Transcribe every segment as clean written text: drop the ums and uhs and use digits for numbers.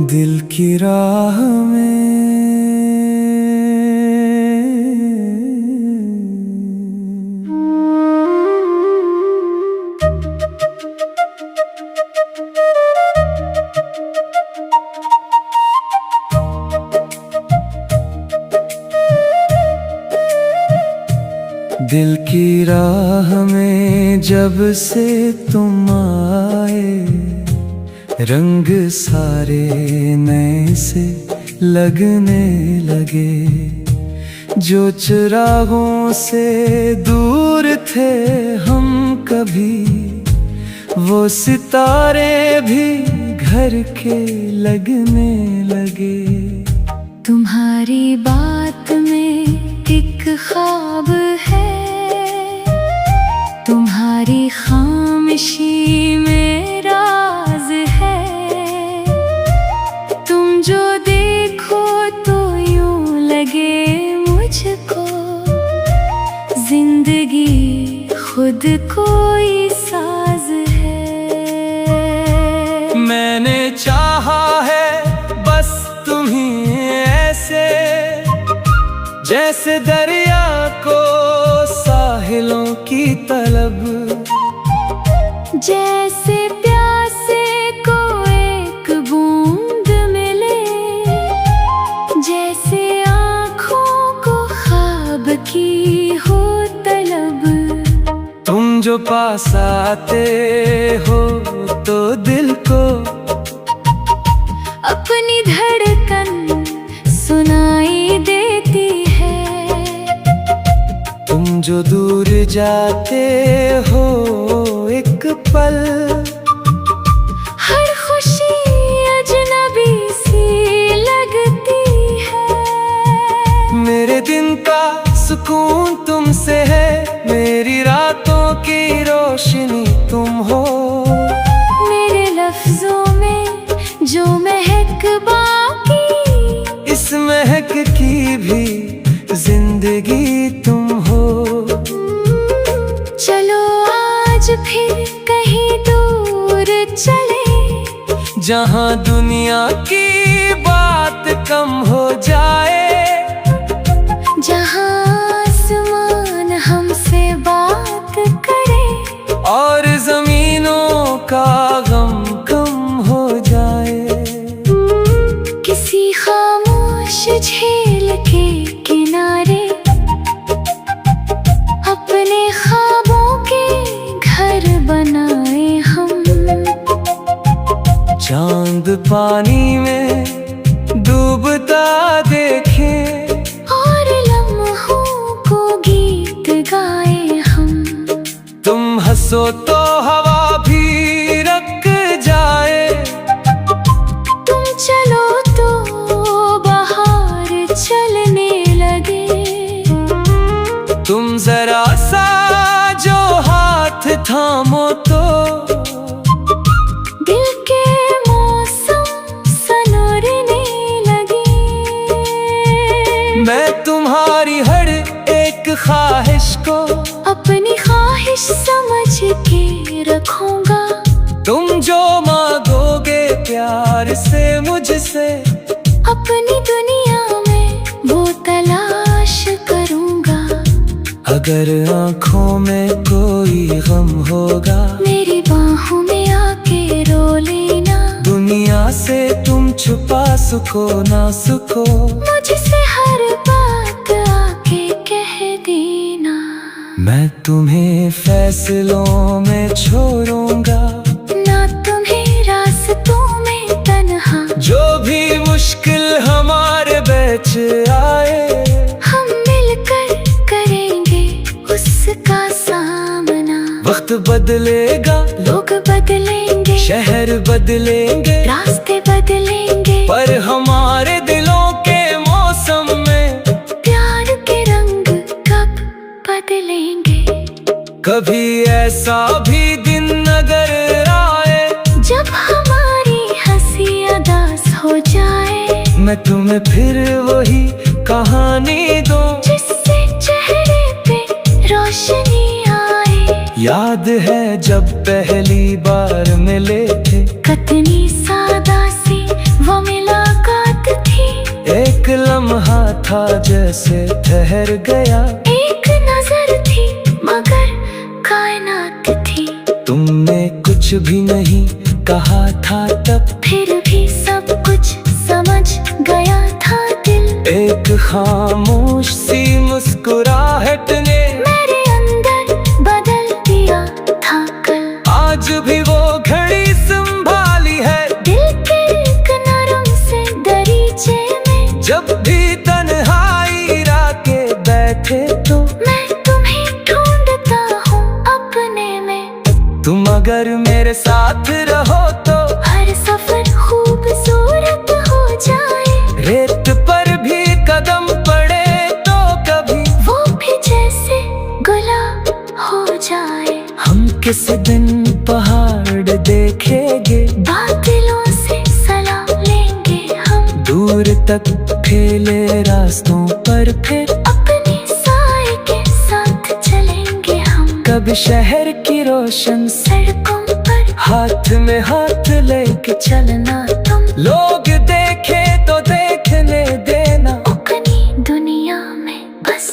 दिल की राह में दिल की राह में जब से तुम आए, रंग सारे नए से लगने लगे। जो चिरागों से दूर थे हम कभी, वो सितारे भी घर के लगने लगे। तुम्हारी बात में एक ख्वाब है, तुम्हारी खामोशी में राज है। तुम जो देखो तो यूं लगे मुझको, जिंदगी खुद कोई साज है। मैंने चाहा है बस तुम्हीं ऐसे, जैसे दरिया को साहिलों की तलब, जैसे प्यासे को एक बूंद मिले, जैसे आँखों को ख्वाब की हो तलब। तुम जो पास आते हो तो दिल को अपनी धड़कन सुनाई देती है। तुम जो दूर जाते हो एक पल, हर खुशी अजनबी सी लगती है। मेरे दिन का सुकून तुमसे है, मेरी रातों की रोशनी तुम हो। मेरे लफ्जों में जो महक बाकी, इस महक की भी जिंदगी तुम हो। चलो आज फिर कहीं दूर चले, जहाँ दुनिया की बात कम हो जाए, जहाँ आसमान हमसे बात करे, और जमीनों का गम कम हो जाए। किसी खामोश झील के किनारे अपने ख्वाबों के घर बनाए हम। चांद पानी में डूबता देखे, और लम्हों को गीत गाए हम। तुम हंसो तो हवा भी रक जाए, तुम चलो तो बाहर चलने लगे। तुम जरा सा जो हाथ थामो तो दिल के मौसम सनोरने लगे। मैं तुम्हारी हर एक ख्वाहिश को अपनी ख्वाहिश समझ के रखूंगा। तुम जो मांगोगे प्यार से मुझसे, अपनी दुनिया में वो तलाश करूंगा। अगर आँखों में कोई गम होगा, मेरी बाहों में आके रो लेना। दुनिया से तुम छुपा सको ना सको, मुझसे हर बात आके कह देना। मैं तुम्हें फैसलों में छोड़ूंगा, ना तुम्हें रास्तों में तन्हा। जो भी मुश्किल हमारे बीच आए, हम मिलकर करेंगे उसका सामना। वक्त बदलेगा, लोग बदलेंगे, शहर बदलेंगे, रास्ते बदलेंगे, पर हमारे दिलों के मौसम में प्यार के रंग कब बदलेंगे। कभी ऐसा भी दिन नजर आए, जब हमारी हंसी अदास हो जाए, मैं तुम्हें फिर वही कहानी दूं, जिससे चेहरे पे रोशनी आए। याद है जब पहली बार मिले थे, कितनी सादा सी वो मिला। था जैसे ठहर गया। एक नजर थी मगर कायनात थी। तुमने कुछ भी नहीं कहा था तब, फिर भी सब कुछ समझ गया था दिल। एक खामोश सी मुस्कुराहट ने मेरे अंदर बदल दिया था कल। आज भी वो घड़ी संभाली है दिल के एक नरम से दरीचे में। जब भी तन्हाई राके बैठे तो मैं तुम्हें ढूंढता हूँ अपने में। तुम अगर मेरे साथ रहो तो हर सफर खूबसूरत हो जाए। रेत पर भी कदम पड़े तो कभी वो भी जैसे गुलाब हो जाए। हम किसी दिन पहाड़ देखेंगे, बादलों से सलाम लेंगे हम। दूर तक फैले रास्तों पर फिर अपने साए के साथ चलेंगे हम। कभी शहर की रोशन सड़कों पर हाथ में हाथ लेके चलना तुम। लोग देखे तो देखने देना, अपनी दुनिया में बस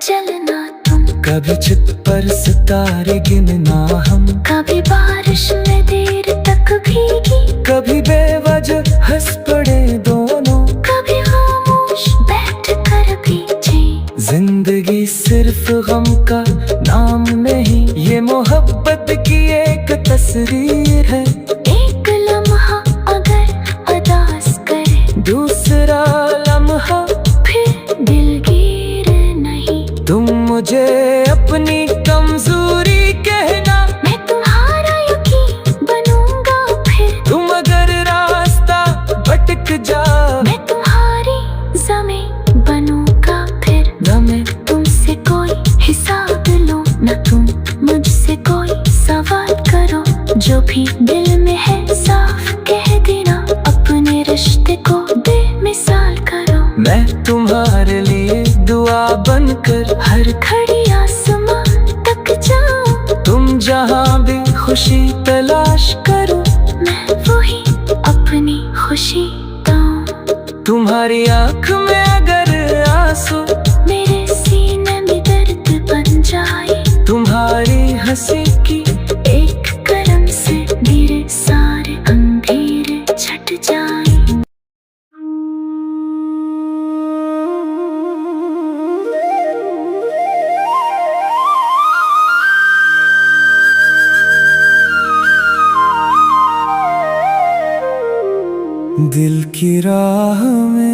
चलना तुम। कभी छत पर सितारे गिनना हम, कभी बारिश में देर तक भीगी। कभी बेवजह हंस पड़े दोनों। कभी खामोश बैठ कर पीछे। जिंदगी सिर्फ गम का नाम नहीं, ये मोहब्बत की एक तस्वीर है। एक लम्हा अगर अदास करे, दूसरा लम्हा फिर दिलगीर नहीं। तुम मुझे अपनी कमजोरी कहना, मैं तुम्हारा यकीन बनूंगा फिर। तुम अगर रास्ता भटक जाओ मैं तुम्हारी ज़मीं बनूंगा फिर। न मैं तुमसे कोई हिसाब लो, न तुम मुझसे कोई सवाल करो। जो भी दिल में है साफ कह देना, अपने रिश्ते को बेमिसाल करो। मैं तुम्हारे लिए दुआ बनकर हर घड़ी आसमां तक जाऊं। तुम जहाँ भी खुशी तलाश करो, मैं वही अपनी खुशी दूं। तुम्हारी आँख में अगर आंसू मेरे सीने में दर्द बन जाए। तुम्हारी हंसी की एक कलम से मेरे सारे अंधेरे छट जाए। दिल की राह में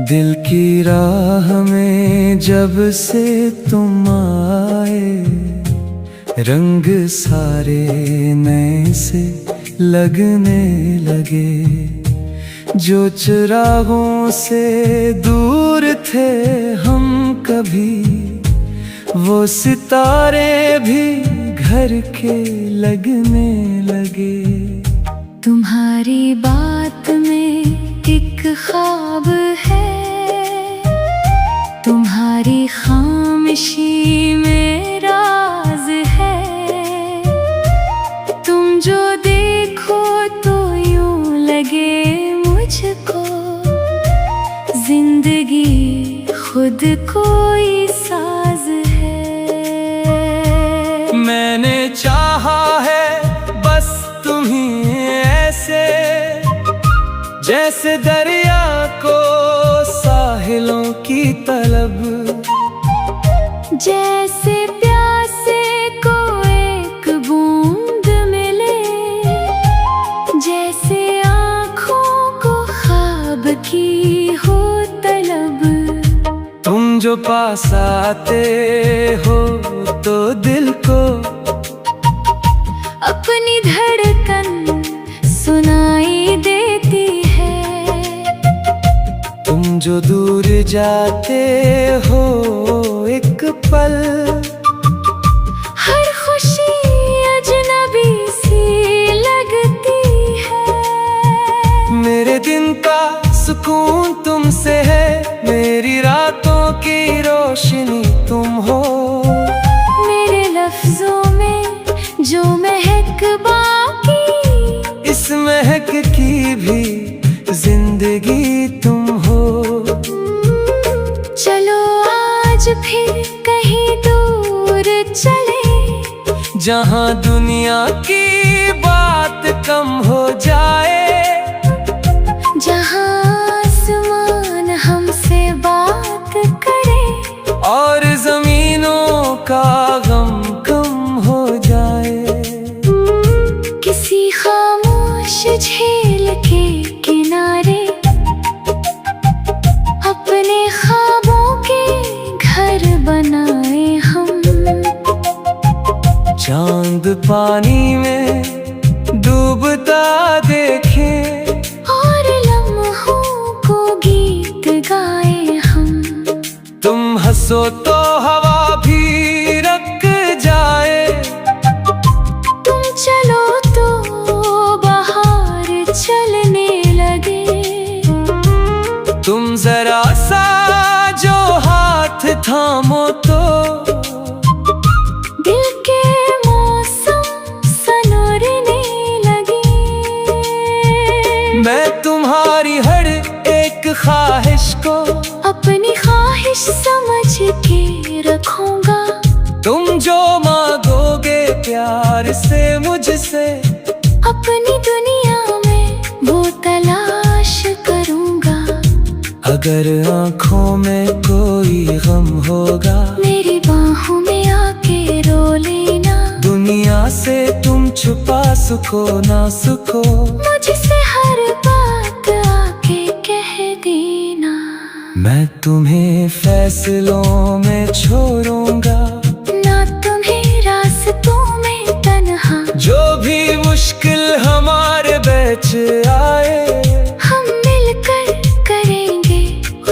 दिल की राह में जब से तुम आए, रंग सारे नए से लगने लगे। जो चिरागों से दूर थे हम कभी, वो सितारे भी घर के लगने लगे। तुम्हारी बात में एक ख्वाब है, तुम्हारी खामोशी में राज है। तुम जो देखो तो यूं लगे मुझको, जिंदगी खुद कोई साज है। मैंने चाहा है बस तुम्ही ऐसे, जैसे दरिया को साहिलों की तलब। जैसे प्यासे को एक बूंद मिले, जैसे आँखों को ख्वाब की हो तलब। तुम जो पास आते हो तो दिल को अपनी धड़कन सुनाई देती है। तुम जो दूर जाते हो एक पल, हर खुशी अजनबी सी लगती है। तुम्हारी हर एक ख्वाहिश को अपनी ख्वाहिश समझ के रखूंगा। तुम जो मांगोगे प्यार से मुझसे, अपनी दुनिया में वो तलाश करूंगा। अगर आँखों में कोई गम होगा, मेरी बाहों में आके रो लेना। दुनिया से तुम छुपा सुखो ना सुखो, मुझसे हर बात आके कह देना। मैं तुम्हें फैसलों में छोड़ूंगा, ना तुम्हें रास्तों में तन्हा। जो भी मुश्किल हमारे बीच आए, हम मिलकर करेंगे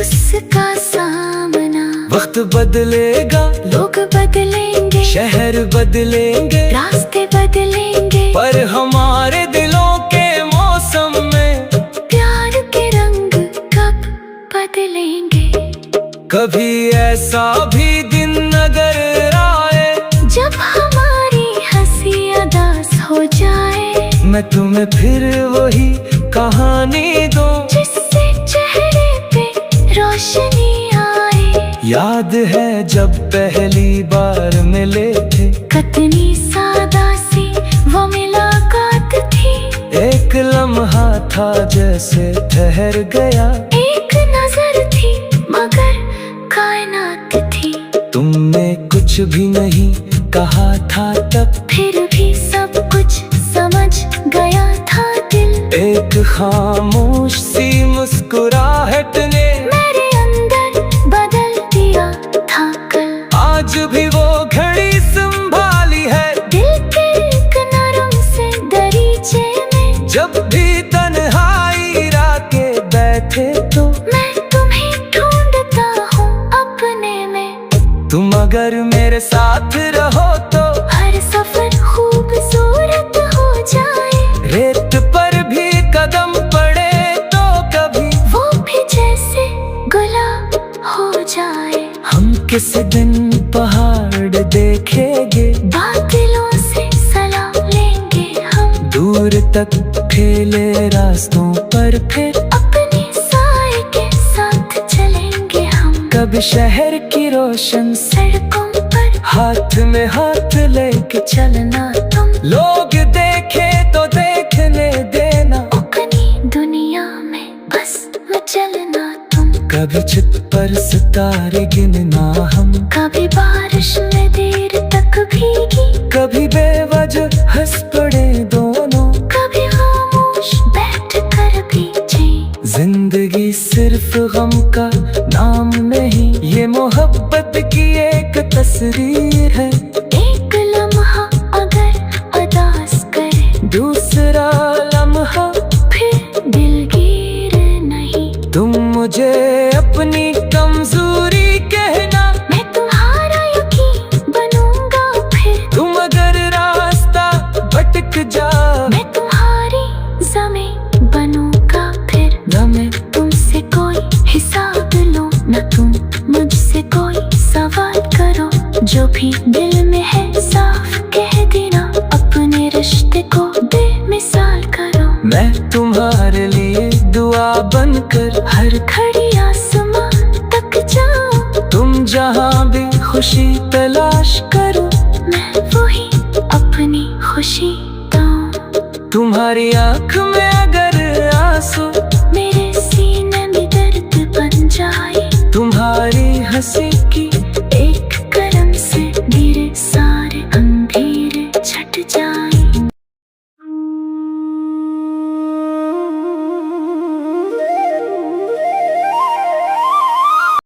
उसका सामना। वक्त बदलेगा, लोग बदलेंगे, शहर बदलेंगे, रास्ते बदलेंगे, पर हमारे दिलों के मौसम में प्यार के रंग कब बदलेंगे। कभी ऐसा भी दिन अगर आए, जब हमारी हंसी अदास हो जाए, मैं तुम्हें फिर वही कहानी दूं, जिससे चेहरे पे रोशनी आए। याद है जब पहली बार मिले थे, कितनी सादा सी वो मुलाकात थी। एक लम्हा था जैसे ठहर गया, एक नजर थी मगर कायनात थी। तुमने कुछ भी नहीं कहा था तब, फिर भी सब कुछ समझ गया था दिल। एक खामोश सी मुस्कुराहट ने मेरे अंदर बदल दिया था कल। आज भी वो घड़ी संभाली है दिल के एक नरम से दरीचे में। जब भी तन्हाई राके बैठे तो मैं तुम्हें ढूंढता हूँ अपने में। तुम अगर मेरे साथ रहो तो हर सफर खूबसूरत हो जाए। रेत पर भी कदम पड़े तो कभी वो भी जैसे गुलाब हो जाए। हम किसी दिन पहाड़ देखेंगे, बादलों से सलाम लेंगे हम। दूर तक फैले रास्तों पर फिर अपने साए के साथ चलेंगे हम। कभी शहर की रोशन सड़कों पर हाथ में हाथ लेके चलना तुम। लोग देखे तो देखने देना, अपनी दुनिया में बस चलना तुम। कभी छत पर सितारे गिनना हम, कभी बारिश में देर तक भीगी, कभी बेवजह हंस पड़े दोनों, कभी खामोश बैठ कर पीछे। जिंदगी सिर्फ गम का नाम नहीं, ये मोहब्बत की एक तस्वीर है। एक लम्हा अगर अदास करे, दूसरा लम्हा फिर दिलगीर नहीं। तुम मुझे अपनी कमजोरी कहना, मैं तुम्हारा यकीन बनूंगा फिर। तुम अगर रास्ता भटक जा, मैं तुम्हारी ज़मीं बनूंगा फिर। न मैं तुमसे कोई हिसाब लूं, न तुम मुझसे कोई सवाल करो। जो भी दिल में है साफ कह देना, अपने रिश्ते को बेमिसाल करो। मैं तुम्हारे लिए दुआ बनकर हर घड़ी आसमां तक जाऊं। तुम जहाँ भी खुशी तलाश करो, मैं वही अपनी खुशी दूं। तुम्हारी आँख में अगर आंसू